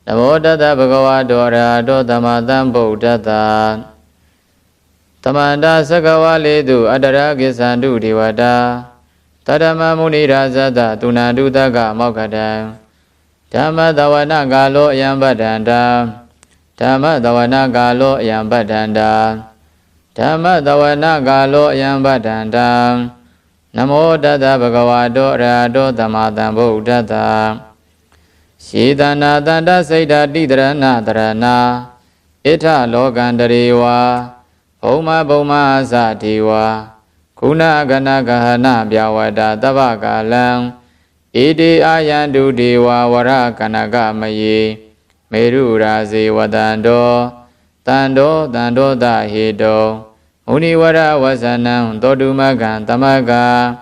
Namo Tassa Bhagavato Arahato Samma Sambuddhassa Tamanda Sakava Ledu Adara Gisandu Devata Tadama Muni Rasata Tunandu Taka Mokada Dhamma Dawana Galo Yambadanda Dhamma Dawana Galo Yambadanda Dhamma Dawana Galo Yambadanda Namo Tassa Bhagavato Arahato Samma Sambuddhassa Shidana Tanda Saida Didrana Dharana Ita Lokandarewa Bhoma Bhoma Satiwa Kuna Gana Gahana Byawada Tabakalang Iti Ayandu Dewa Vara Kanaga Maye Meru Razi Wadando Tando Tando Dahido Univara Wasanam Todumagan Tamaga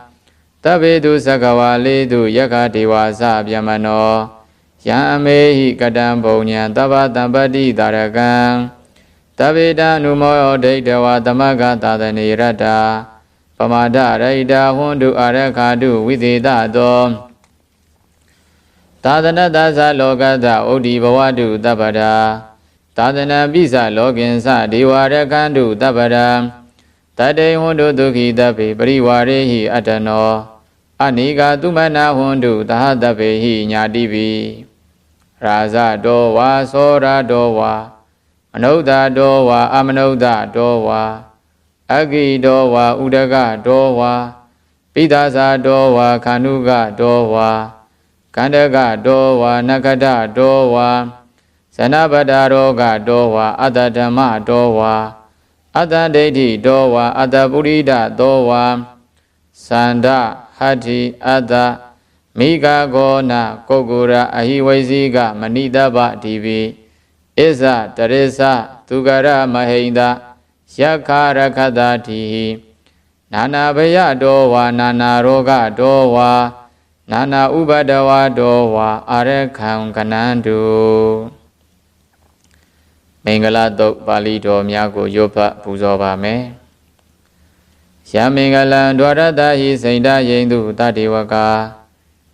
Tabedu Sakawalidu Yakatiwa Sabyamano Yamehi Kadam Bonya Tava Tambadi Daragan Tabeda Numo Dedawa Tamaga Tadani Rada Pamada Raida Hundu Arakadu Vidida Dom Tadana Dasa Logada Odi Bawadu Tabada Tadana Bisa Loginsa Diwarakandu Tabada Tade Hundu Duki Dabi Briwarehi Atano Aniga Tumana Hundu Tahadabehi Nyadibi Raza Dowa Sora Dowa Anoda Dowa Amanoda Dowa Agi Dowa Udaga Dowa Pidasa Dowa Kanuga Dowa Kandaga Dowa Nakada Dowa Sanabadaroga Dowa Adadama Dowa Adadedi Dowa Adaburida Dowa Sanda Hati Ada Miga Gona Kogura Ahiwaziga Manidaba TV Isa Teresa Tugara Mahinda Yakara Kadati Nana Baya Dowa Nana Roga Dowa Nana Ubadawa Dowa Arekang Kanandu Mingala Dok Bali Do Myago Yopa Puzoba Me Yamingala Dwaradahi Saida Yendu Tadiwaka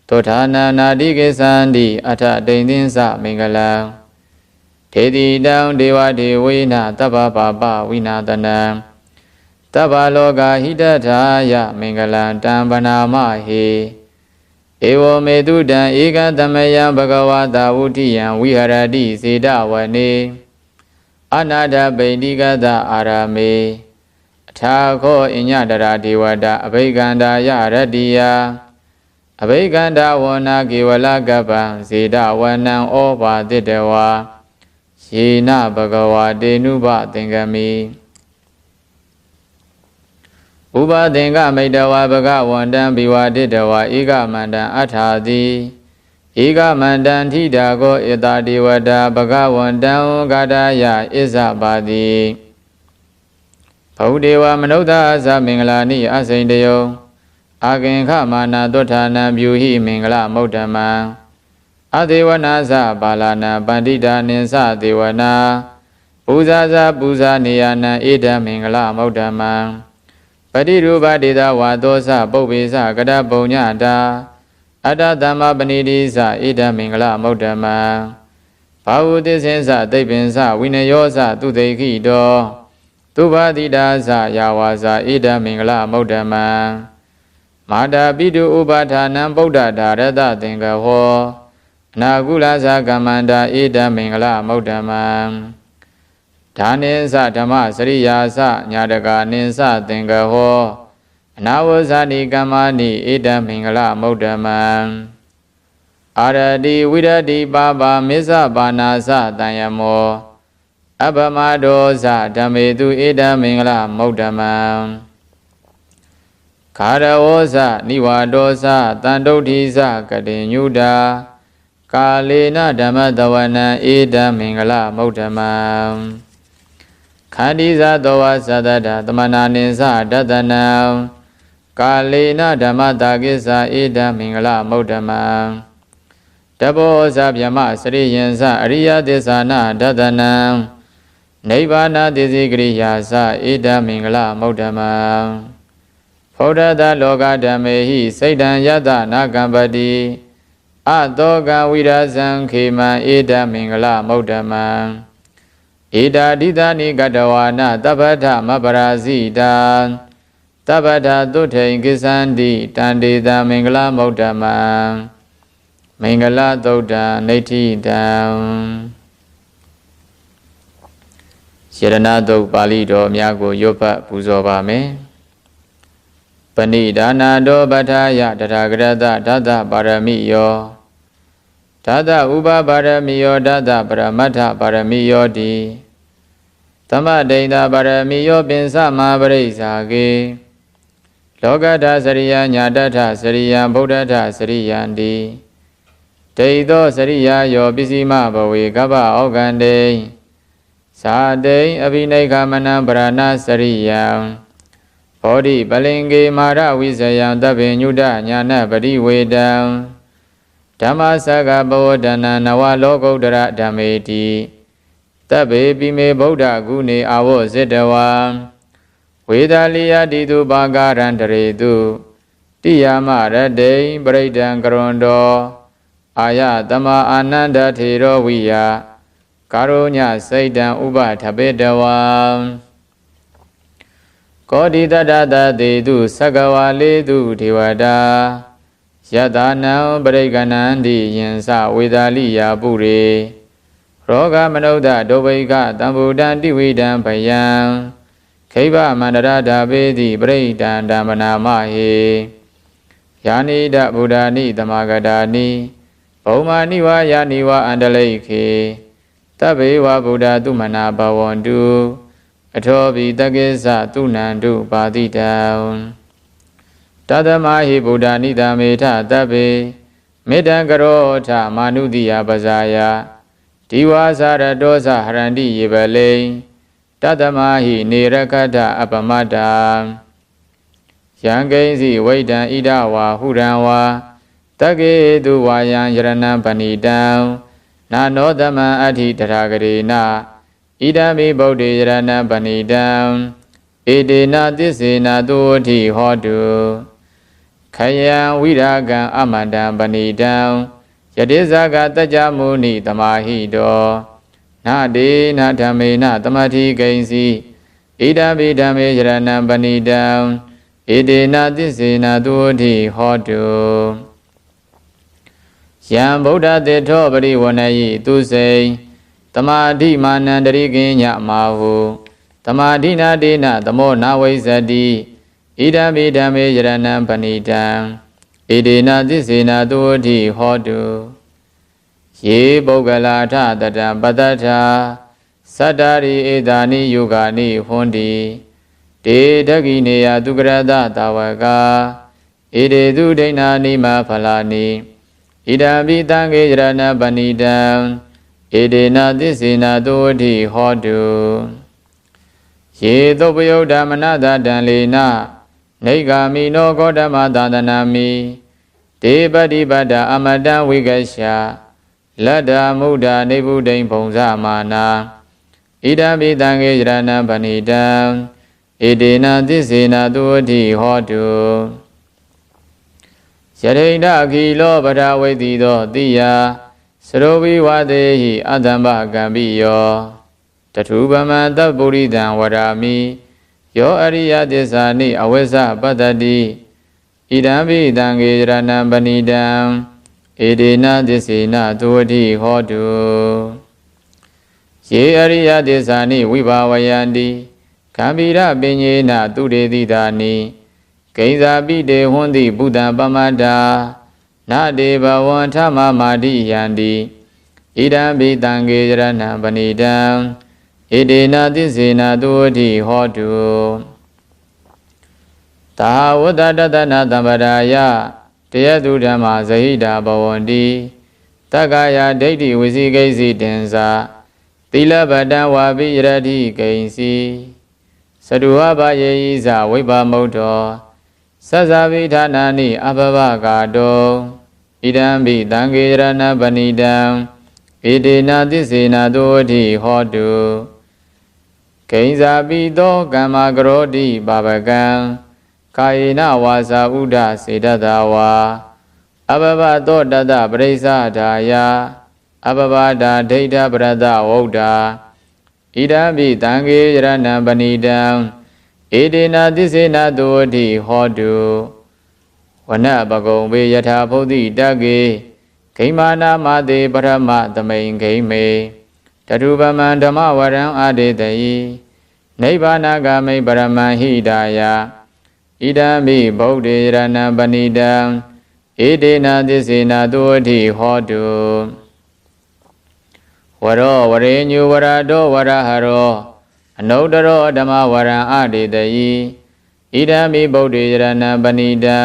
Totana Nadike Sandi Ata Dendinsa Mingala Tedi Down Dewa Dewina Taba Baba Winadana Taba Loga Hidataya Mingala Dambana Mahi Ewo Medudan Ega Tamaya Bhagavata Utiyan Viharadi Siddhavane Anada Bendigada Arame Thako Inyadara Devada Abhiganda Yaradiya Abhiganda Wana Givala Gabang Siddhavanam Opa Didewa Shina Bhagava Denuba Tingami Uba Tinga Medawa Bhagavandam Biwa Didewa Ega Mandan Athadi Ega Mandan Tidago Ida Devada Bhagavandam Gadaya Isabadi Paudewa Manoda Asa Mingalani Asaindayo Aginka Mana Dotana Byuhi Mingala Modama Adewana Sa Balana Bandita Ninsa Dewana Puzaza Puza Niyana Ida Mingala Modama Padiruba Dida Wadosa Bobisa Gada Bonyada Ada Dhamma Banidisa Ida Mingala Modama Paudisensa Debinsa Winayosa Tudeki Do Tubadidasa Yawaza Ida Mingala Modama Mada Bidu Ubatanam Buddha Darada Tingaho Nagulaza Gamanda Ida Mingala Modama Taninsa Dhamma Sriyasa Nyadaga Ninsa Tingaho Nawazani Gamani Ida Mingala Modama Aradi Vidadi Baba Misa Banasa Tanyamo Abamadosa Dhamedu Ida Mingala Modama Karawosa Niwadosa Tandodisa Kadinyuda Kalena Dhamadawana Ida Mingala Modama Kadiza Dowa Sadada Tamananinsa Dadana Kalena Dhamadagisa Ida Mingala Modama Dabo Sabyama Sriyansa Ariya Desana Dadana Nivana Desigriyasa Ida Mingala Modama Fodada Loga Dhamehi Saidan Yada Nagambadi a toga virazam khiman eda mingala maudaman eda didani gadawana tabata mabarazida tabata tutain kisandi tandida mingala maudaman mingala dauda naitidam Sirana dok Pali do myago yopa puzoba me Panidana do bataya datagrata data paramiyo Data uba paramiyo data paramata paramiyo di Tama data paramiyo pinsa mahaparisage Lokata sariya nyadata sariya buddhata sariyandi Deito sariya yo pisima bawe kapa augande Sadei abhinayka manam prana sariyam Bodhi balinge mara visayam tabe nyuda nyana parivedam Dhamma saga bhavodana nawa lokautara dhammeti Tabe bime buddha gune avo siddhavam Vedaliya ditu bhagarantaretu Tiyama radei paridam karondo Aya tama ananda thero viya Karunya Saidan Uba Tabedawa Kodi Dada Dedu Sagawale Du Devada Yadana Breganandi Yensa Vedaliya Pure Roga Manoda Dobega Tambudan Dividan Payam Kaiva Mandarada Vedi Bredan Damana Mahe Yani Da Buddhani Damagadani Omaniwa Yaniwa Andaleke Tabewa Buddha Tumana Bawandu Atobi Tagesa Tunandu Padidam Tadamahi Buddha Nidameta Tabe Medangarota Manudiya Bazaya Diwa Sara Dosa Harandi Yebale Tadamahi Nirakata Apamada Yangaisi Vaidan Idawa Huranwa Tage Duwayan Yarana Panidam Nano dhamma adi dharagare idami bodhi yarana panidam edena tisena tuoti hodu khayam viragam amandam panidam yadisaga tajamuni tamahido nade na dhammena tamati gainsi idami dhamme yarana panidam edena tisena tuoti hodu Yam Buddha Thetho Parivanayi Tusei Tamadhi Manandarikinya Mahu Tamadhina Dena Tamo Nawaisati Idami Dhamme Yaranam Panidam Edena Tisena Tuoti Hodu Ye Boggalata Tata Patata Sattari Edani Yugani Hundi Te Dagineya Dukrata Tawaka Ede Dudena Nima Phalani Idami Tange Yarana Panidam Edena Tisena Tuoti Hodu Ye Topayo Dhammanada Danlena Negami no Kodama Dandanami Te Padibada Amadan Vigasya Lada Muda Nebudain Pongsa Mana Idami Tange Yarana Panidam Edena Tisena Tuoti Hodu Yadena Kilo Padavetido Diya Sarovi Vadehi Adamba Gambiyo Tatubama Taburidan Wadami Yo Ariya Desani Awesa Patadi Idambi Dange Ranam Panidam Edena Tisena Tuoti Hodu Ye Ariya Desani Vibhavayandi Kambira Binyena Tudedidani Kaisa Bide Hundi Buddha Pamada Nade Bhavan Thama Madi Yandi Idambi Tange Yarana Panidam Edena Tisena Tuoti Hodu Tahawata Tatana Tampadaya Teyatu Dhamma Zahida Bhavandi Takaya Deiti Visikaisi Tensa Tila Badan Wabi Yarati Kaisi Saduhaba Yeisa Vipa Moto Sasavitanani Abhavagado Idambi Tange Yarana Panidam Edena Tisena Tuoti Hodu Kaisa Pito Kamma Karoti Babakam Kayena Wasa Uda Sedatawa အဘဘသောတတပရိစ္ဆဒါယအဘဘဒာဒိဋ္ဌပရတဝုဒ္ဓဣဒံပိတံခေယရဏံပဏိတံဧတေနသစ္စေနသုဝတိဟောတုဝနပကုံဝေယထာဖုဒ္ဓိတကေဂိမာနာမတေပရမသမိန်ဂိမေတတုပမံဓမ္မဝရံအာဒေတယိနိဗ္ဗာနဂမိပရမံဟိဒါယဣဒံပိဗုဒ္ဓေရဏံပဏိတံဧတေနသစ္စေနသုဝတိဟောတုဝရောဝရေညုဝရတောဝရဟရောအနုတ္တရောဓမ္မဝရံအာဒေတယိဣဒံမိဗုဒ္ဓေရဏံပဏိတံ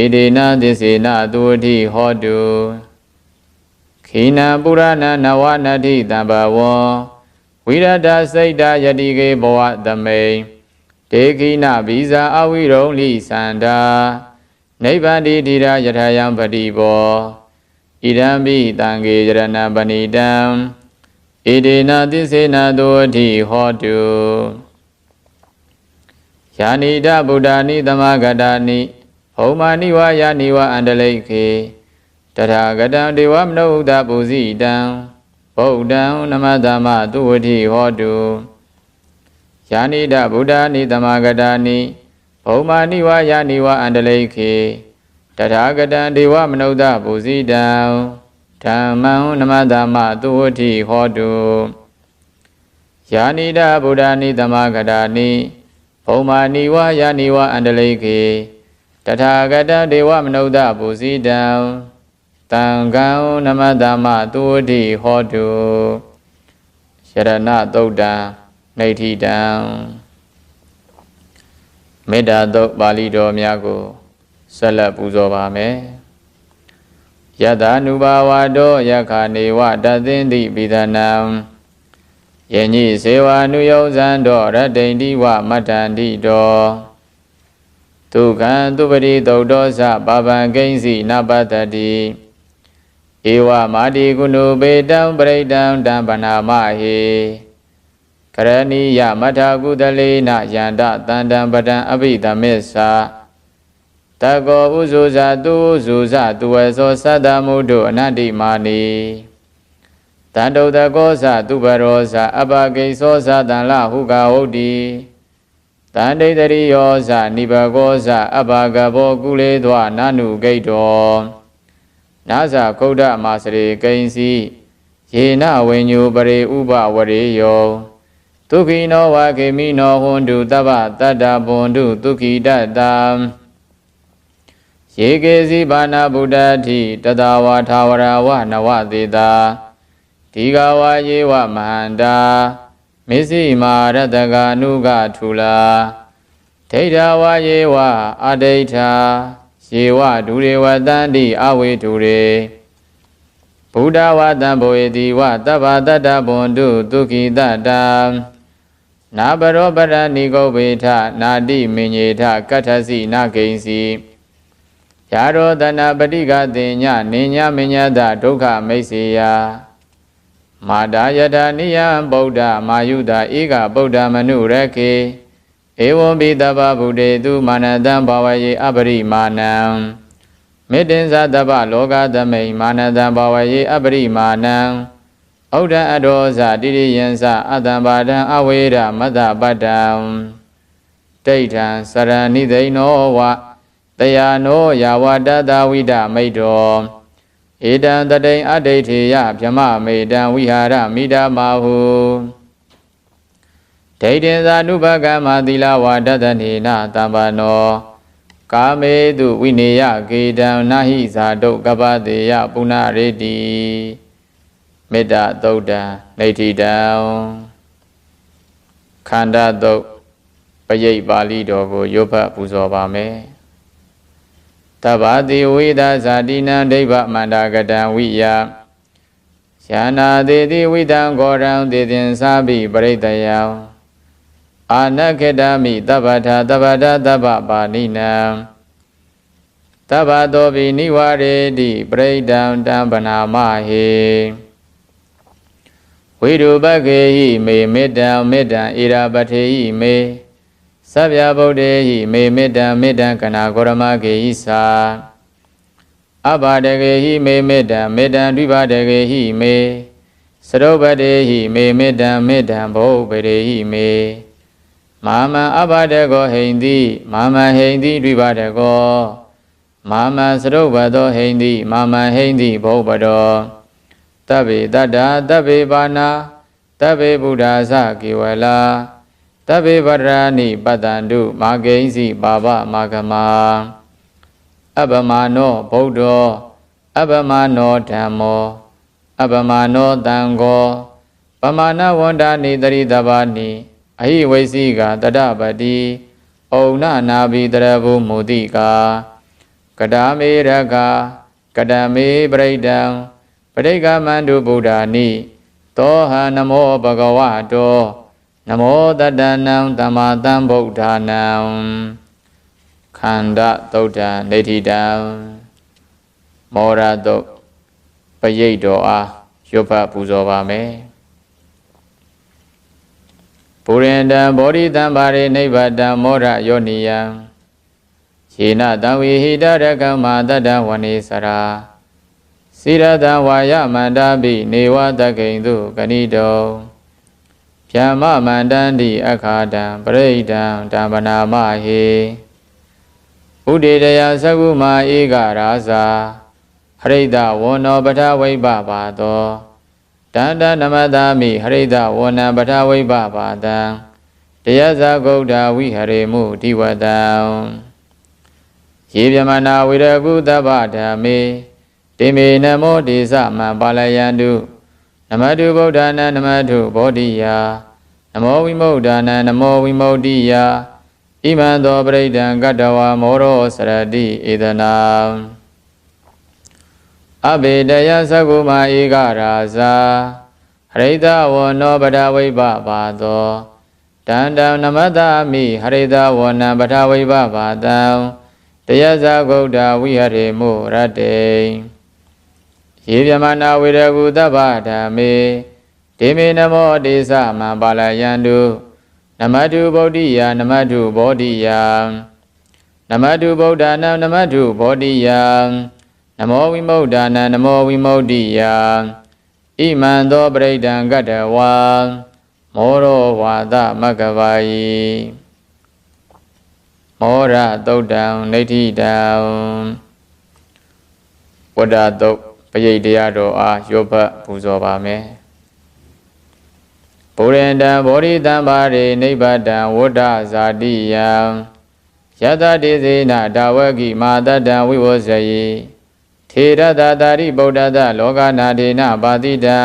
ဧတေနသစ္စေနသုဝတိဟောတုခိနံပုရဏနဝနတိတံဘဝံဝိရဒစိတ်တယတိကေဘဝသမိန်ဒေခိနဗိဇာအဝိရုံလိသန္တာနိဗ္ဗန္တိတိရယထာယံပတိဘောဣဒံပိတံခေယရဏံပဏိတံဣဒေနသစ္စေနသုဝတိဟောတုယာနိဒဗုဒ္ဓာနိသမဂတာနိဟောမာနိဝါယာနိဝါအန္တလိခေတထာဂတံဒေဝမနုဿပူဇိတံဗုဒ္ဓံနမတမသုဝတိဟောတုယာနိဒဗုဒ္ဓာနိသမဂတာနိဟောမာနိဝါယာနိဝါအန္တလိခေတထာဂတံဒေဝမနုဿပူဇိတံဓမ္မံနမတမသုဝတိဟောတုယာနိဒဗုဒ္ဓာနိသမဂတာနိဘုံမာနိဝါယာနိဝါအန္တလိခေတထာဂတံဒေဝမနုဿပူဇိတံတံကံနမတမသုဝတိဟောတုယရဏသုတ်တံနေဋ္ဌိတံမေတ္တာသုတ်ပါဠိတော်များကိုဆက်လက်ပူဇော်ပါမယ်ယတနုဘာဝတောယခာနေဝတသင်္တိပိသနံယညိစေဝနုယောဇံတောရတ္တိန္တိဝမတ္တန္တိတောဒုက္ခံသူပတိသုတ်တောသပါပံကိဉ္စီနပတ္တတိဧဝမာတိကုဏုပေတံပရိတံတံပနာမဟေကရဏီယမထာကုသလေနယန္တတန္တံပတံအဘိဓမစ္ဆာတကောဥဇုဇာသူဥဇုဇသူဝေသောသတ္တမုဒ္ဒအနတ္တိမာနီတန္တုတကောဇသူပရောဇအပကိသောဇတံလဟုကဟုတ်တိတန္တိတရိယောဇနိဘကောဇအပကဘောကုလေသောနနုဂိတောနာဇခုဒ္ဓမာစရေကိဉ္စီယေနဝိညုပရိဥပဝရေယောဒုက္ခိနောဝခေမိနောဟွန်တုတဗ္ဗတတ္တဘွန်တုဒုက္ခိတတ္တယေကေစီဘာနာဗုဒ္ဓတိတတဝါထာဝရဝနဝသေတာဒီဃဝါယေဝမဟန္တာမစ္စည်းမာရတကာနုကထူလာဒိဋ္ဌဝါယေဝအဒိဋ္ဌာယေဝဒုရေဝတန္တိအဝေတုရေဗုဒ္ဓဝါတံဘောေတိဝတဗ္ဗတတ္တဘွန်တုဒုက္ခိတတ္တနာဘရောပရဏိဂုဗေထနာတိမင်ညေထကတ္ထစီနာကိဉ္စီယာရောတနာပฏิကတိညနေညမညတဒုက္ခမိတ်စေယမာတာယထာနိယံဗုဒ္ဓမာယုတာဧကဗုဒ္ဓမနုရခေဧဝံပိတဗ္ဗဗုဒ္ဓေတုမာနတံဘာဝယေအပရိမာဏံမေတ္တင်္စတဗ္ဗလောကသမိန်မာနတံဘာဝယေအပရိမာဏံဩဒ္ဓအတောဇတိရိယံသအတ္တံပါဒံအဝေရမတ္တပတ္တံဒိဋ္ဌံစရဏိသိဏောဝတယာနောယာဝတတဝိဒမိတ်တောဧတံတတိံအဒိဋ္ဌေယဗြမမေတံဝိဟာရမိဒမဟုဒိဋ္ဌင်သာနုဘကမသီလဝါဒတနေနတမ္ပနောကာမေတုဝိနေယကေတံနာဟိဇာတုကပ္ပတေယပုဏ္ဏရေတိမေတ္တာသုတ်တံနေဋ္ဌိတံခန္ဓာသုတ်ပရိတ်ပါဠိတော်ကိုရွတ်ဖတ်ပူဇော်ပါမယ်တဗ္ဗတိဝိဒဇာတိနံဒိဗ္ဗမန္တကတံဝိယယာနာတိတိဝိတံဂောရံတေသင်္သာပိပရိတယံအာနခေတမိတဗ္ဗထာတဗ္ဗတတဗ္ဗပါဏိနံတဗ္ဗတောပိနိဝရေတိပရိဒံတံဗနာမဟေဝိရုပကေဟိမေမေတ္တံမေတ္တံဣရာပထေဟိမေသဗ္ဗဗုဒ္ဓေဟိမေမေတ္တံမေတ္တံကနာဂောရမကေဟိသာ အဘာတကေဟိမေမေတ္တံမေတ္တံဒွိဘာတကေဟိမေစရုပ္ပတေဟိမေမေတ္တံမေတ္တံဘောပရေဟိမေမမံအဘာတကောဟိန္တိမမံဟိန္တိဒွိဘာတကောမမံစရုပ္ပတောဟိန္တိမမံဟိန္တိဘောပတောတဗ္ဗေတတ္တာတဗ္ဗေပါဏာတဗ္ဗေဗုဒ္ဓါသကေဝလာတဗ္ဗေဗရဏိပတ္တန္တုမာဂိဉ္စီပါပမာဂမအပမနောဗုဒ္ဓောအပမနောဓမ္မောအပမနောသံဃောပမာဏဝန္ဒာနိတရိတဘာနိအဟိဝိစီကတတပတိဩနနာဘိတရဘုမုတိကာကတမေရကကတမေပရိဒံပရိကမန္တုဗုဒ္ဓာနိသောဟံနမောဘဂဝတောနမောတတနံသမ္မာသမ္ဗုဒ္ဓနံခန္ဓာသုတ်တံနေတိတံမောရတုတ်ပရိတ်တော်အားရွတ်ဖတ်ပူဇော်ပါမယ်ပုရိန္ဒံဘောဓိတံပါရိနိဗ္ဗတံမောရယောနိယံယေနတံဝိဟိတရကမ္မာတတံဝနေစရာစိရတံဝါယမန္တာပိနေဝတကိဉ္တုကဏိတောဗျမ္မမန္တန္တိအခါတံပရိဒံဓမ္မနာမဟေဥဒေတယသကုမာဧကရာဇာဟရိတဝန္နောပထဝိပပါသောတန္တနမတာမိဟရိတဝန္နပထဝိပပါတံတရားဇဂုဒ္ဓဝိဟရေမုဒီဝတံယေဗျမနာဝိရကုတဗ္ဗဓမ္မေတိမေနမောဒေသမံပါလယန္တုနမတုဗုဒ္ဓနာနမတုဘောဓိယာနမောဝိမု ddha နာနမောဝိမု ddhi ယာဣမံသောပရိဒံကတ္တဝါမောရောစရတိဧတနာအဘေတယသကုမာဧကရာဇာဟရိတဝန္နောပထဝိပပါသောတန္တံနမတမိဟရိတဝန္နပထဝိပပါတံတရားဇဂုဒ္ဓဝိဟရေမုရတ္တေယေဗျမနာဝေရကုတဗ္ဗဓမ္မေဒေမေနမောဒေသမံပါလယန္တုနမတုဗုဒ္ဓိယာနမတုဘောဓိယာနမတုဗုဒ္ဓနာနမတုဘောဓိယာနမောဝိမု ddha နာနမောဝိမု ddhi ယာဣမံသောပရိဒံကတ္တဝါမောရောဝါသမဂ္ဂဝါယိမောရသုတ်တံနေတိတံဝဒ္ဒသုတ်ပရိတ်တရားတော်အားရွတ်ဖတ်ပူဇော်ပါမယ်ပုရိန္ဒံဘောဓိတံပါရိနိဗ္ဗတံဝဋ္ဌဇာတိယံယတတိစေနဒါဝကိမာတတံဝိဝဇယိထေရတတာရိဗုဒ္ဓတလောကနာဒေနပါတိတံ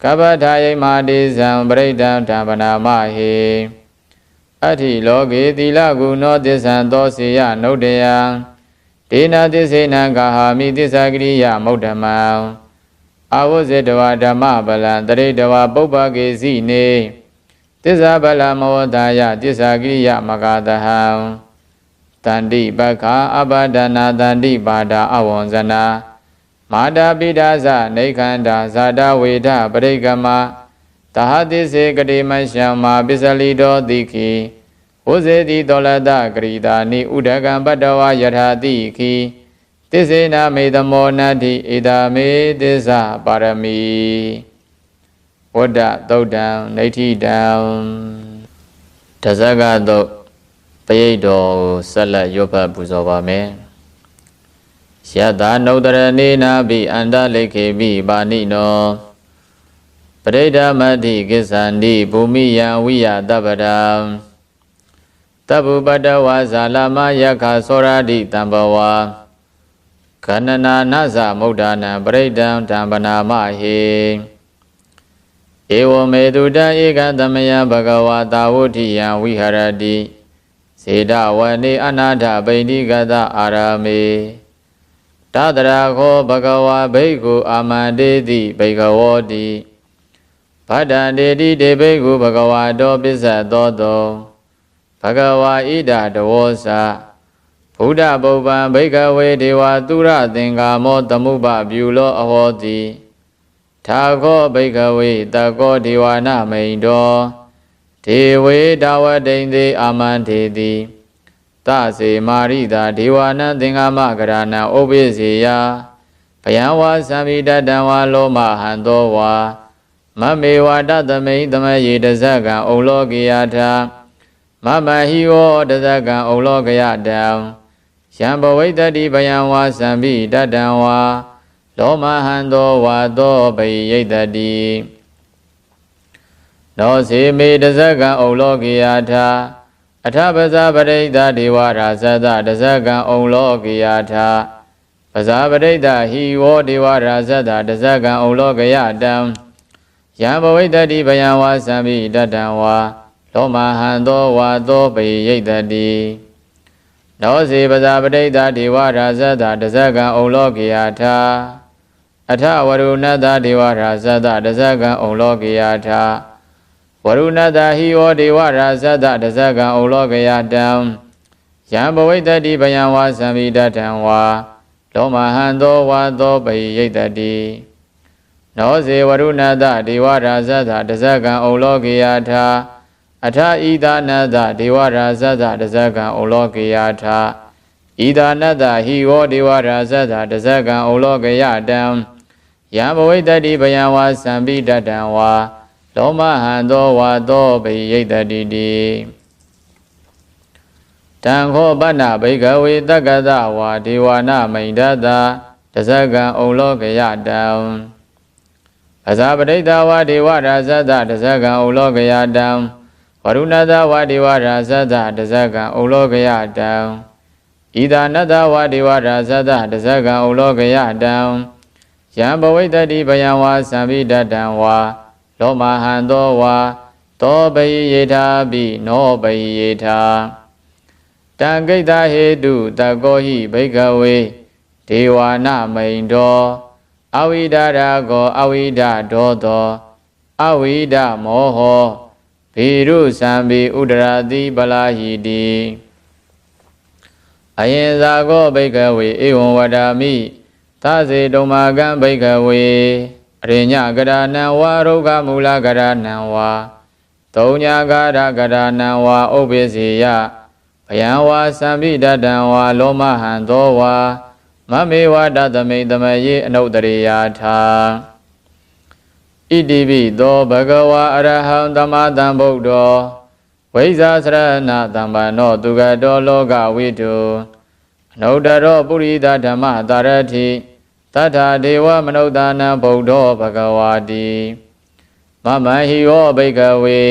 ကပ္ပထာယိမာတိဇံပရိဒံဓမ္မနာမဟေအဋ္ဌိလောကေသီလဂုဏောသစ္ဆံသောစေယနုဒ္ဒယံဒေနသစ္စေနံကာဟာမိသစ္စာကရိယမုဒ္ဓမံအာဝဇေတဝါဓမ္မဗလံတရိတဝါပုပ္ပကေစီနေသစ္စာဗလမောဒါယသစ္စာကရိယမဂတဟံတန္တိပက္ခအပဒနာတန္တိပါဒအဝံဇနာမာတာပိဒါဇနေခန္ဓာဇာတဝေဒပရိကမသဟတိစေကတိမရှံမာပစ္စလိတောတိခိဝဇေတိတောလတဂရိတာနိဥဒကံပတ္တဝါယထာတိခိသစ္စေနမေသမောနတ္တိဧတာမေသစ္စာပါရမီဝဒ္ဒသုတ်တံနေတိတံတဇဂသုတ်ပရိတ်တော်ကိုဆက်လက်ရွတ်ဖတ်ပူဇော်ပါမယ်ယတနုတရနေနာဘိအန္တလိခေဘိပါဏိနောပရိဒမတ္တိကိစ္ဆန္တိဘူမိယံဝိယတပ္ပဒံတဗ္ဗပတ္တဝါဇာလမယက္ခသောရတိတံဘဝခန္နနာနသမုဒ္ဒနာပရိဒံဓမ္မနာမဟေဧဝမေတုတံဧကသမယဘဂဝါတာဝုဋ္ဌိယံဝိဟရတိစေတဝနေအနာထဗိန္ဒီကတအာရမေတတရာခောဘဂဝါဘိက္ခုအာမန္တေတိဘိကဝောတိဗဒ္ဒန္တေတိတေဘိက္ခုဘဂဝါတောပစ္စသောတောဘဂဝါဣဒတဝောစဘုဒ္ဓဗုပ္ပံဘိကဝေဒေဝသုရသင်္ကာမောသမုပပြုလောအဟောတိထာခောဘိကဝေတကောဒေဝနာမိန်တောဒေဝေတဝတိန်သေအာမန္တေတိ သစေမာရိတာဒေဝနံသင်္ဃမကရဏံဥပိစေယဘယံဝါသံမိတတံဝါလောမဟံသောဝါမမေဝတသမိန်သမယေတဇကံဩလောကေယထာမမဟိဝတဇကံဩလောကယတံယံဘဝိတ္တိဘယံဝါသံမိတတံဝါလောမဟံသောဝါသောပိယိတတိနောစေမေတဇကံဩလောကေယထာအထပဇာပရိဒဒေဝရာဇတတဇကံဩလောကေယထာပဇာပရိဒဟိဝဒေဝရာဇတတဇကံဩလောကယတံယံဘဝိတ္တိဘယံဝါသံမိတတံဝါလောမဟံသောဝါသောပိယိတတိနောစေပဇာပရိဒဒေဝရာဇတတဇကံဩလောကေယထာအထဝရုဏတဒေဝရာဇတတဇကံဩလောကေယထာဝရုဏတဟိဝဒေဝရာဇတတဇကံဩလောကယတံယံဘဝိတ္တိဘယံဝါသံမိတတံဝါလောမဟံသောဝါသောပိယိတတိနောစေဝရုဏတဒေဝရာဇတတဇကံဩလောကေယထာအထဣဒနတဒေဝရာဇတတဇကံဩလောကေယထာဣဒနတဟိဝဒေဝရာဇတတဇကံဩလောကယတံယံဘဝိတ္တိဘယံဝါသံမိတတံဝါလောမဟံသောဝါသောပိယိတတိတိတံခောပဏ္ဏဘိကဝေတက္ကသဝါဒေဝနာမိန်ဒတတဇကံဩလောကယတံအဇာပရိဒဝါဒေဝရာဇတတဇကံဩလောကယတံဝရုဏတဝါဒေဝရာဇတတဇကံဩလောကယတံဣဒနတဝါဒေဝရာဇတတဇကံဩလောကယတံယံဘဝိတ္တိဘယံဝါသံမိတတံဝါလောမဟံသောဝါသောပိယေထာပိနောပိယေထာတံကိတ္တဟေတုတကောဟိဘိကဝေဒေဝနာမိန်တောအဝိဒရာကောအဝိဒဒောသောအဝိဒမောဟောဘိရုသံဘိဥဒရာတိပလာဟိတိအယင်ဇာကောဘိကဝေဧဝံဝဒာမိသစေတုံမာကံဘိကဝေအရိညကရဏံဝါရုဂမူလကရဏံဝါသုံးညာကာရကရဏံဝါဥပ္ပစေယဘယံဝါသံမိတတံဝါလောမဟံသောဝါမမေဝတသမိန်သမယေအနုတ္တရိယာထာဣတိပိသောဘဂဝါအရဟံသမ္မာသမ္ဗုဒ္ဓောဝိဇာစရဏသမ္ပန္နောသူကတောလောကဝိတုအနုတ္တရောပုရိသဓမ္မတာရတိတထာဒေဝမနုဿာနံဗုဒ္ဓောဘဂဝါတိမမဟိယောဘိကဝေ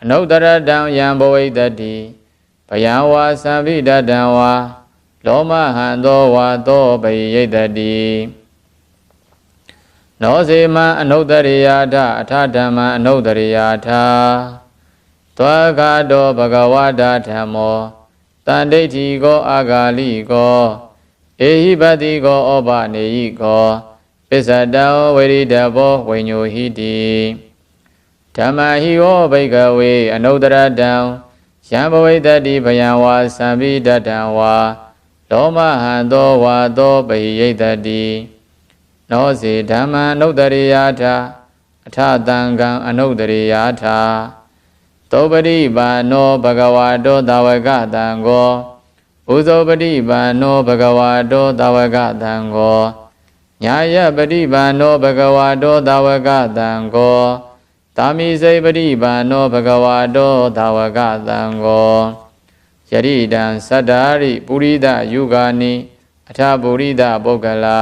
အနုတ္တရတံယံဘဝိတတိဘယံဝါသံမိတတံဝါလောမဟံသောဝါသောပိယိတတိနောစေမံအနုတ္တရိယာထအထဓမ္မံအနုတ္တရိယာထသောကတောဘဂဝတာဓမ္မောတန်ဒိဋ္ဌိကောအာဂါလိကောဧဟိပတိကောဩပနေယိကောပစ္စတံဝိရိဒဘောဝိညုဟိတိဓမ္မဟိဝဘိကဝေအနုတ္တရတံယံဘဝိတတိဘယံဝါသံမိတတံဝါလောမဟံသောဝါသောပိယိတတိနောစေဓမ္မံအနုတ္တရိယာထအထတံကံအနုတ္တရိယာထသောပရိပါနောဘဂဝါတောသာဝကတံကောဥဇောပရိပါနောဘဂဝါတောသာဝကတံကောညာယပရိပါနောဘဂဝါတောသာဝကတံကောသာမိစိပရိပါနောဘဂဝါတောသာဝကတံကောယရိတံသတ္တာရိပုရိဒယုဂာနိအထပုရိဒပုဂ္ဂလာ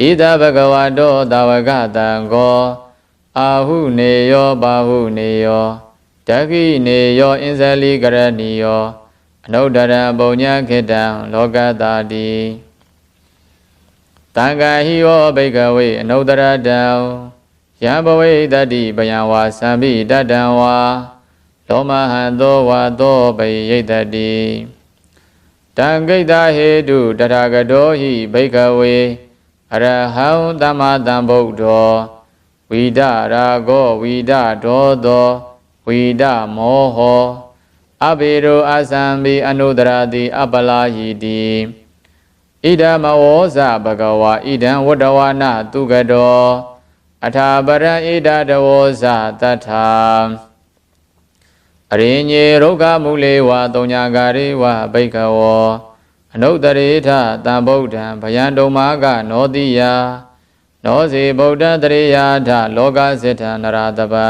ဣဒဘဂဝါတောသာဝကတံကောအာဟုနေယောဘာဟုနေယောဒခိနေယောအင်ဇလိကရဏီယောအနုတ္တရံပုံညာခေတ္တံလောကတာတိတံဃာဟိယောဘိကဝေအနုတ္တရတံယံဘဝိတတိဘယံဝါသံမိတတံဝါလောမဟံသောဝါသောပိယိတတိတံကိတ္တဟေတုတထာဂတောဟိဘိကဝေအရဟံသမ္မာသမ္ဗုဒ္ဓောဝိဒရာဂောဝိဒဒောသောဝိဒမောဟောအဘိရောအသံဘိအနုတရတိအပလာဟိတိဣဒမဝောဇဘဂဝါဣဒံဝတ္တဝနာသူကတောအထာပရံဣဒတဝောဇတထာ အရိညေရုက္ခမူလေဝတုံညာဂရေဝဘိကဝောအနုတ္တရေထတံဗုဒ္ဓံဗယံတုံမာကနောတိယနောစီဗုဒ္ဓတရေယာထလောကစိထံနရတပံ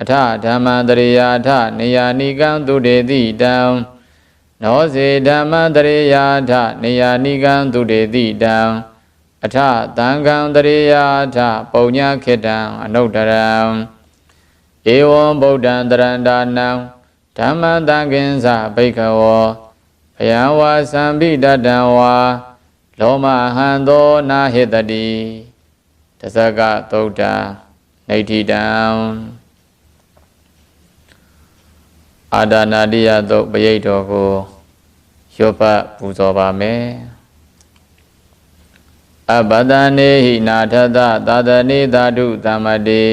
အထဓမ္မံတရေယာထနေယာနိကံသူတေတိတံနောစီဓမ္မံတရေယာထနေယာနိကံသူတေတိတံအထသံဃံတရေယာထပုံညာခေတ္တံအနုတ္တရံဧဝံဗုဒ္ဓံတရန္တာနံဓမ္မံသံဃင်္စဘိကဝောဘယံဝါသံပိတတံဝါလောမဟံသောနာဟိတတိတသကသုဒ္ဓံနေဋ္ဌိတံအာဒနာတိယသုတ်ပရိတ်တော်ကိုရွတ်ပတ်ပူဇော်ပါမယ်အဘဒနေဟိနာထသသာသနေသာဓုသမ္မတေ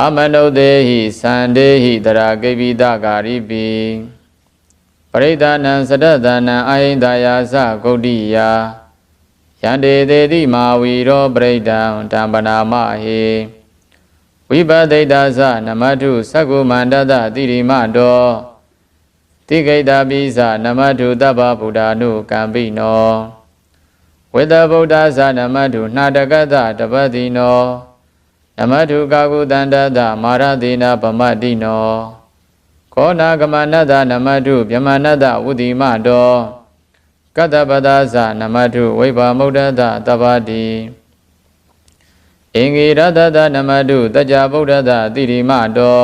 အမနုသေဟိသန္တေဟိတရာကိပိတကာရိပိပရိဒာနံသတ္တသနံအာဟိန္ဒယာသဂုတ်တိယယန္တေသေတိမာဝီရောပရိဒံဓမ္ပနာမဟေဝိပသိတ္တသနမထုသက္ကုမန္တတတိရိမတောတိကိတပိသနမထုတပ္ပဗုဒ္ဓ ानु ကံပိနောဝေတဗုဒ္ဓသနမထုနှာတကတတပတိနောနမထုကာကုတန္တတမာရတိနာပမတိနောခောနာကမနတနမထုဗျမနတဝုတိမတောကတ္တပဒါသနမထုဝိဗာမုဒ္ဒတတပ္ပတိအင်္ဂိရတတနမတုတကြဗုဒ္ဓတတိရိမတော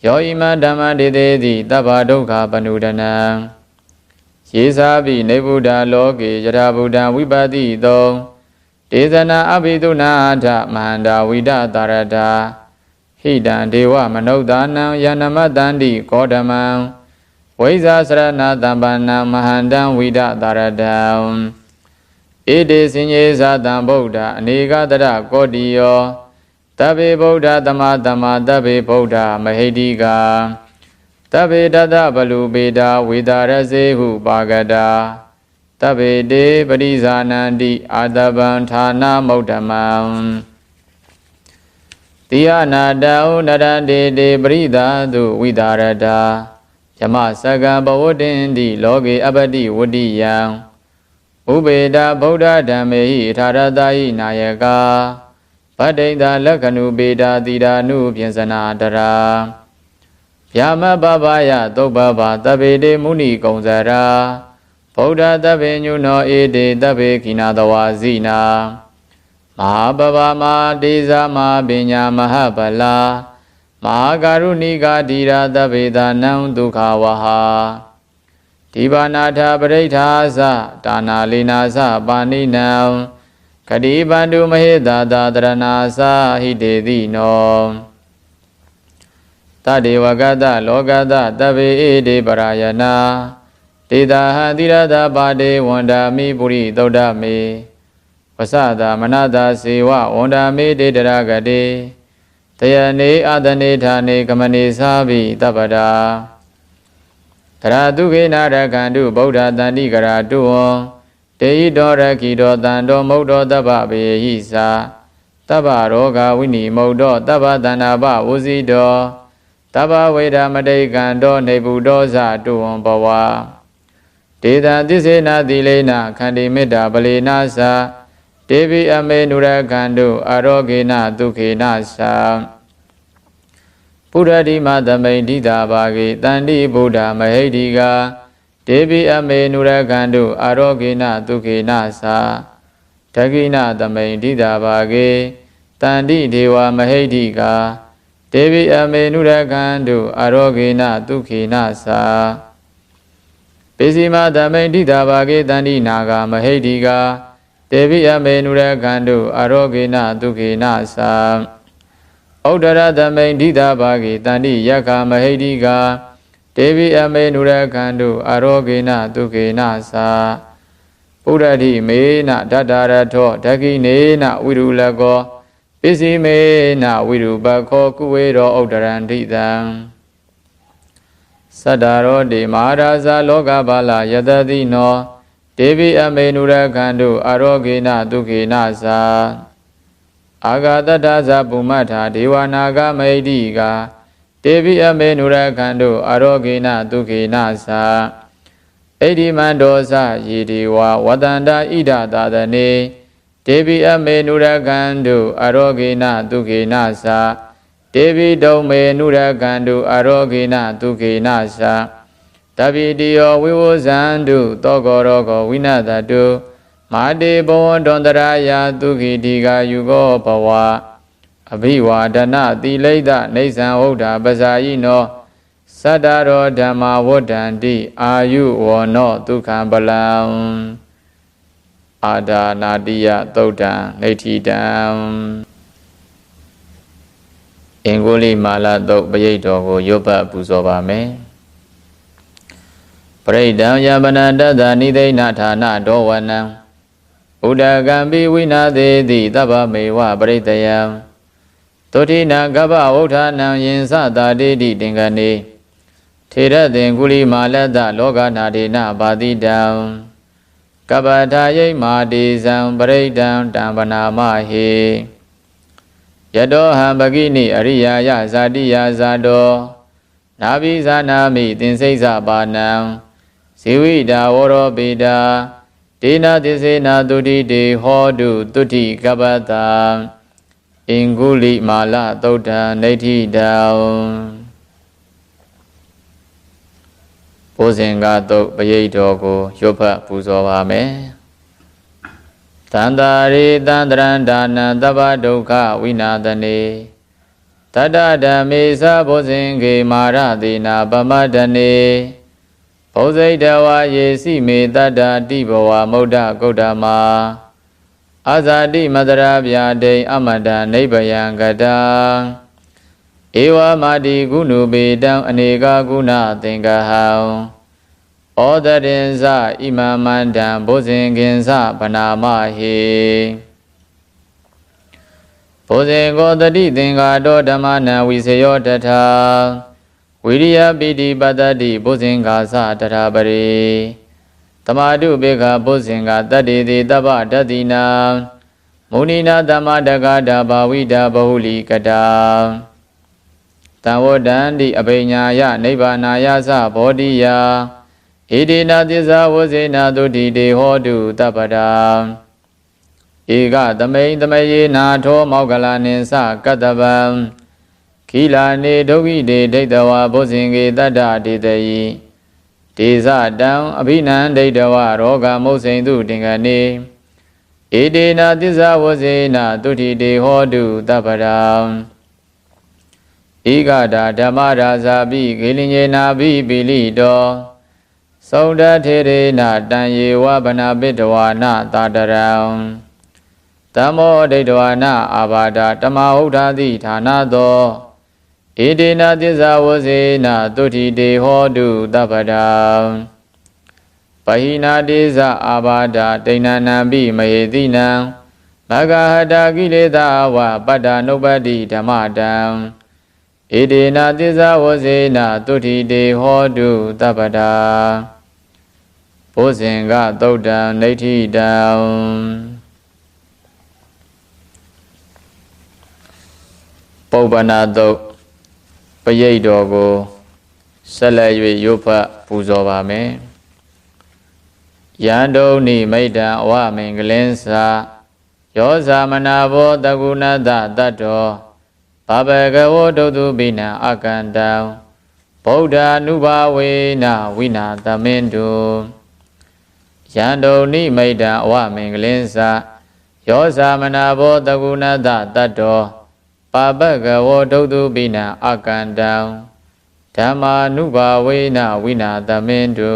ယောဣမဓမ္မတေတေတိတဗ္ဗဒုက္ခပနုဒနံယေသာပိနေဗုဒ္ဓလောကေယထာဗုဒ္ဓဝိပတိတောဒေသနာအဘိတုနာထမဟန္တာဝိဒတာရတာဟိတံဒေဝမနုဿာနံယန္နမတန္တိကောဓမံဝိဇာစရဏတံပန္နံမဟန္တံဝိဒတာရတံဣတိစင်ညေသတံဗုဒ္ဓအနေကတရကောတိယောတဗ္ဗေဗုဒ္ဓသမတမတဗ္ဗေဗုဒ္ဓမဟိတိကာတဗ္ဗေတတဘလူပေတာဝေတာရစေဟုပါကတာတဗ္ဗေတေပရိဇာနန္တိအာတဗံဌာနမௌဓမံတိယနာတောနရန္တေတေပရိသာတုဝိတာရတာယမစကံဘဝတ္တင်တိလောကေအပတိဝတ္တိယံဥပေဒဗုဒ္ဓဓမ္မေဟိထာရတဟိနာယကာဗတ္တိတလက္ခဏုပေတာတိရာနုပြင်စနာတရာဗျာမပပယသုပ္ပဗသဗ္ဗေတေမုဏိကုံဇရာဗုဒ္ဓသဗ္ဗေညုနောဧတေသဗ္ဗေခိနာတဝါဇိနာမဟာပပမတေဇာမပညာမဟပလာမဟာကာရုဏိကာဓိရာသဗ္ဗေသာနံဒုက္ခဝဟာဒီဘာနာထပရိဋ္ဌာသဒါနာလေနာသပါဏိနံခတိပန္တုမဟေတာသာတရဏာသဟိတေတိနောတတေဝကတလောကတတဗ္ဗေဧတေပရာယနာတေတာဟံတိရတပါတေဝန္ဒာမိပုရိသုဒ္ဓမေဝသတာမနတာစေဝဝန္ဒာမေတေတရဂတေတယနေအာတနေဌာနေကမနေသာဘိတပ္ပဒါတရာတုခေနာရခန္တုဗုဒ္ဓတန္တိကရာတုဝံတေဟိတောရခိတောတန္တောမௌတောတပ္ပဘေဟိသာတပ္ပရောဂဝိနိမௌတောတပ္ပတဏ္ဍပဝစီတောတပ္ပဝေဒမတိကံတောနေဗုတောဇတုဝံဘဝဒေတံသစ္စေနာသီလေနခန္တိမေတ္တာပလေနာသာတေဘိအမေနုရခန္တုအရောဂေနဒုခေနသာပုရတိမသမိန်ဒိတာဘာဂေတန္တိဗုဒ္ဓမဟိတိကာတေဘိအမေနုရခန္တုအရောဂေနဒုခေနသာဒဂိနသမိန်ဒိတာဘာဂေတန္တိဒေဝမဟိတိကာတေဘိအမေနုရခန္တုအရောဂေနဒုခေနသာပိစီမသမိန်ဒိတာဘာဂေတန္တိနာဂမဟိတိကာတေဘိအမေနုရခန္တုအရောဂေနဒုခေနသာဩဒရသမိန်ဒိတာဘာဂေတန္တိယက္ခမဟိတိကာတေဘိအမေနုရခန္တုအရောဂေနဒုခေနသာပုရတိမေနဒတ္တရထောဒဂိနေနဝိရုလကောပစ္စည်းမေနဝိရုပခောကုဝေရောဩဒရန္တိတံသတ္တရောတိမဟာရာဇလောကဘာလယတတိနောတေဘိအမေနုရခန္တုအရောဂေနဒုခေနသာအာဂတတ္ထဇပုမ္မထာဒေဝနာဂမဟိတိကာ တေဘိအမေနုရခန္တုအရောဂေနဒုက္ခေနသာဣတိမန္တောသယေဒီဝဝတန္တာဣဒသာသနေတေဘိအမေနုရခန္တုအရောဂေနဒုက္ခေနသာတေဘိတုံမေနုရခန္တုအရောဂေနဒုက္ခေနသာတပိတိယောဝိဝဇန္တုသောကောရောဂောဝိနတတုမာတေဘဝန္တန္တရာယဒုက္ခိတိကာယုကောဘဝအဘိဝါဒနာတိလိဒနေသံဟုတ်တာပဇာယိနောသတ္တရောဓမ္မဝဋ္ဌန္တိအာယုဝနောဒုက္ခံပလံအာဒါနာတိယသုတ်တံနေတိတံအင်္ဂုလိမာလသုတ်ပရိတ်တော်ကိုရွတ်ပတ်ပူဇော်ပါမယ်ပရိဒံယမနတတနိသိဏဌာနဒောဝနံဥဒကံပိဝိနာသေးတိသဗ္ဗမေဝပရိတယံသုတိနာကပ္ပဝဋ္ဌာနံယင်သတာတိတိတင်္ဂနေထေရသင်္ကုလိမာလတလောကနာဒေနဘာတိတံကပ္ပထာယိမာတိဇံပရိဒံတံပနာမဟေယတောဟံပကိနိအရိယာယဇာတိယဇာတောနာဘိဇာနာမိသင်္စိတ်ဇပါဏံဇေဝိတာဝရောပိတာဒေနာသစ္စေနာတုတိတေဟောတုတုတိကပ္ပတာအင်္ဂုလိမာလသုတ်တံနေတိတံဘုဇင်္ဂသုတ်ပရိတ်တော်ကိုရွတ်ဖတ်ပူဇော်ပါမယ်တန္တာရိတန္တရန္ဒါနံသဗ္ဗဒုက္ခဝိနာသနေတတ္တဓမ္မေသဘုဇင်္ဂေမာရတိနာပမတ္တနေဘုဇိတဝါယေစီမေတတ္တတိဘဝမုဒ္ဒဂௌတမအာဇာတိမတရာဗျာဒိအမတနိဗ္ဗယံကတံဧဝမာတိကုဏုပေတံအနေကကုဏသင်္ကဟံဩဒရင်ဇဣမမန္တံဘုဇင်ကင်္စဗနာမဟေဘုဇင်ကောတတိသင်္ဃာတောဓမ္မနံဝိစယောတထာဝိရိယပိတိပတ္တိဘုဇင်္ဂါသတထာပရိသမာတုဘေခဘုဇင်္ဂတတ္တိတိတပ္ပတတိနာမုနိနာသမ္မာတက္ကတာဘာဝိတာဘဟုလိကတာတံဝတ္တန္တိအဘိညာယနိဗ္ဗာနာယသဘောဓိယဣတိနာသစ္စာဝဇေနာတုတိတေဟောတုတပ္ပတာဧကသမိန်သမယေနာထောမောက္ကလနိသကတ္တဗံခိလာနေဒုက္ခိတေဒိဋ္ဌဝါဘုဇင်္ဂေတတ္တဒေတယိဒေဇတံအဘိနံဒိဋ္ဌဝရောဂမုတ်စိန်တုတင်္ဂနေဧတေနာသစ္စာဝဇေနာတုတိတေဟောတုတပ္ပတာဧကတာဓမ္မရာဇာပိခေလိညေနာပိပိလိတောသုဒ္ဓထေရေနတံယေဝဗနာပိတဝါနသာတရံဓမ္မောဒိဋ္ဌဝါနအာဘာဒဓမ္မဟုတ်ထာတိဌာနသောဧတေနသစ္စာဝဇေနတုတိတေဟောတုတပ္ပတာပဟိနာတေဇအာဘာဒဒိဏနံပိမဟေတိနံမဂဟတာကိလေသာဝပတ္တနုပ္ပတိဓမ္မတံဧတေနသစ္စာဝဇေနတုတိတေဟောတုတပ္ပတာဘုဇင်္ဂသုတ်တံနေတိတံပုပ္ပနာသုတ်ပရိတ်တော်ကိုဆက်လက်၍ရွတ်ဖတ်ပူဇော်ပါမယ်ယန္တုန်နိမိတ္တံအဝမင်္ဂလင်းစာယောဇာမနာဘောတကုဏတတတ္တောဘဘဂဝဒုတုပိနံအကန္တံဗုဒ္ဓ ानु ဘာဝေနဝိနာသမင်တုယန္တုန်နိမိတ္တံအဝမင်္ဂလင်းစာယောဇာမနာဘောတကုဏတတတ္တောပပကဝဒုတုပိနံအကန္တံဓမ္မာနုဘာဝေနဝိနာသမင်တု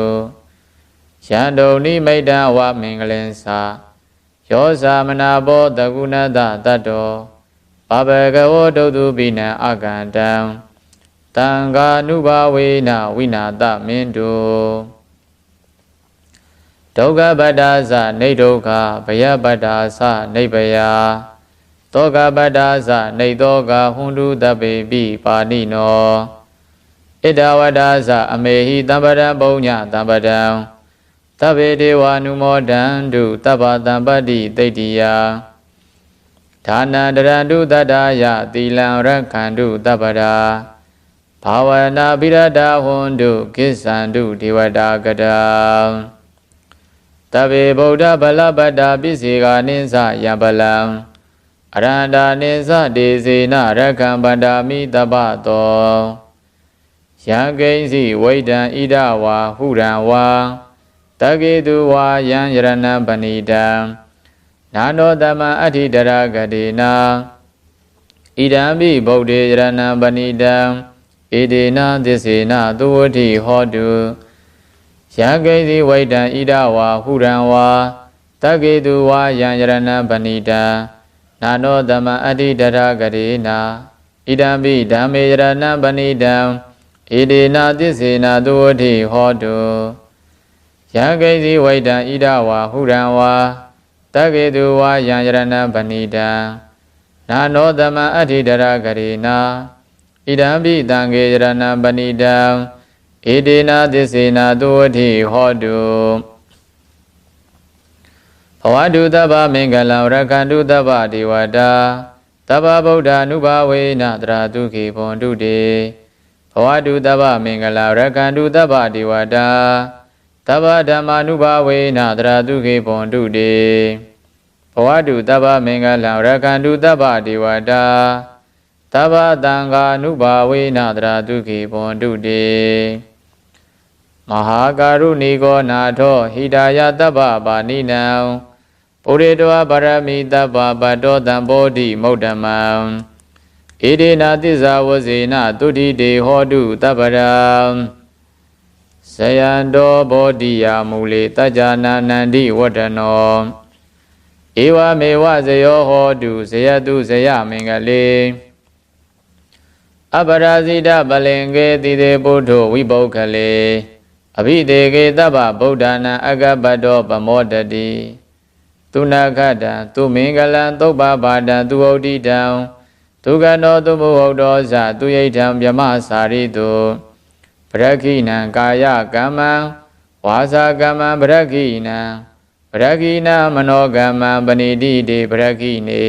ယန္တုန်နိမိတ္တံဝမင်္ဂလင်္စာယောဇာမနာဘောတကုဏတတတ္တောပပကဝဒုတုပိနံအကန္တံတံဃာနုဘာဝေနဝိနာသမင်တုဒုက္ခပတ္တာသနေဒုက္ခဘယပတ္တာသနေဘယသောကပတ္တာသနေသောကဟွန်တုတပေပိပါဏိနောဣဒဝတ္တာသအမေဟိတံပရံပုံညတံပရံသဗ္ဗေဒေဝ ानु မောဒံတုသဗ္ဗတံပတ္တိသိတ္တိယဌာနန္တရံတုတတ္တာယသီလံရက္ခန္တုတပ္ပရာဘ ဘာဝနာပိရဒဟွန်တုကိစ္ဆန္တုဒေဝတာကတံတဗေဗုဒ္ဓဗလပတ္တာပိစေကာနိသယံပလံအရန္တာနိသဒေစေနရခံပန္တာမိတပ္ပတောယံကိဉ္စီဝိဒံဣဒဝါဟုရံဝါတကေတုဝါယံယရဏံပဏိတံနာနောတမံအဋ္ဌိတရဂတိနာဣဒံပိဗုဒ္ဓေယရဏံပဏိတံဣဒေနသစ္စေနသုဝတိဟောတုယံကိဉ္စီဝိဒံဣဒဝါဟုရံဝါတကေတုဝါယံယရဏံပဏိတံနာနောတမံအဋ္ဌိတရဂတိနာဣဒံပိဓမ္မေယရဏံပဏိတံဣဒေနသစ္စေနသုဝတိဟောတုယံကိဉ္စီဝိဒံဣဒဝါဟုရံဝါတကေတုဝါယံယရဏံပဏိတံနာနောတမံအဋ္ဌိတရဂတိနာဣဒံပိတံခေယရဏံပဏိတံဣဒေနသစ္စေနသုဝတိဟောတုဘဝတုတဗ္ဗမင်္ဂလံရက္ခန္တုတဗ္ဗဒေဝတာတဗ္ဗဗုဒ္ဓ ानु ဘာဝေနတရာတုခေဘွန်တုတေဘဝတုတဗ္ဗမင်္ဂလံရက္ခန္တုတဗ္ဗဒေဝတာတဗ္ဗဓမ္မာနုဘာဝေနတရာတုခေဘွန်တုတေဘဝတုတဗ္ဗမင်္ဂလံရက္ခန္တုတဗ္ဗဒေဝတာတဗ္ဗသံဃာနုဘာဝေနတရာတုခေဘွန်တုတေမဟာကာရုဏီကောနာထောဟိတာယတဗ္ဗပါဏိနံပုရိတောဗရမိတဗ္ဗပတ္တောတံဘောဓိမုဒ္ဓမံဣဒေနသစ္စာဝဇေနတုတိတေဟောတုတဗ္ဗရံဇယံတောဘောဓိယာမူလေတัจจာနာနန္တိဝတ္တနောဧဝမေဝဇယောဟောတုဇယတုဇယမင်္ဂလေအပရာဇိတပလင်ကေတိတေပုထုဝိပုခ္ခလေအဘိတေကေတဗ္ဗဗုဒ္ဓနာအကပတ္တောပမောတတိသူနာခတံသူမင်္ဂလံသုပ္ပပါဒံသူဩဒိတံသူကနောသူမုဟုတ်တော်ဇသူယိဋ္ဌံဗြမစာရိတုပရခိနံကာယကမ္မံဝါစာကမ္မံပရခိနံပရခိနံမနောကမ္မံပဏိတိတေပရခိနေ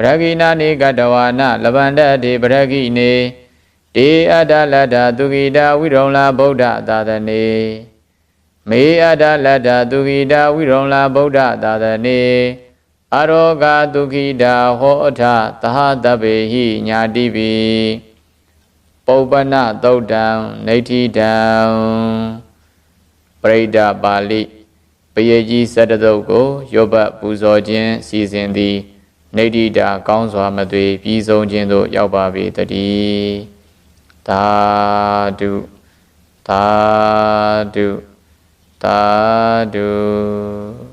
ပရခိနာနိကတဝါနလဗန္တတေပရခိနေတေအတ္တလတ္တသူဂိတာဝိရုံလာဗုဒ္ဓသာသနေမေအတ္တလတ္တသူဂိတာဝိရုံလာဗုဒ္ဓသာသနေအရောဂသူဂိတာဟောအထသဟတဗ္ဗေဟိညာတိပိပုပ္ပနသုတ်တံနေဋ္ဌိတံပရိဒ္ဓပါဠိပယေကြီး17သုတ်ကိုရောပတ်ပူဇော်ခြင်းစီစဉ်သည်နေဋ္ဌိတာကောင်းစွာမသွေပြီးဆုံးခြင်းသို့ရောက်ပါပေတည်းသာဓုသာဓုသာဓု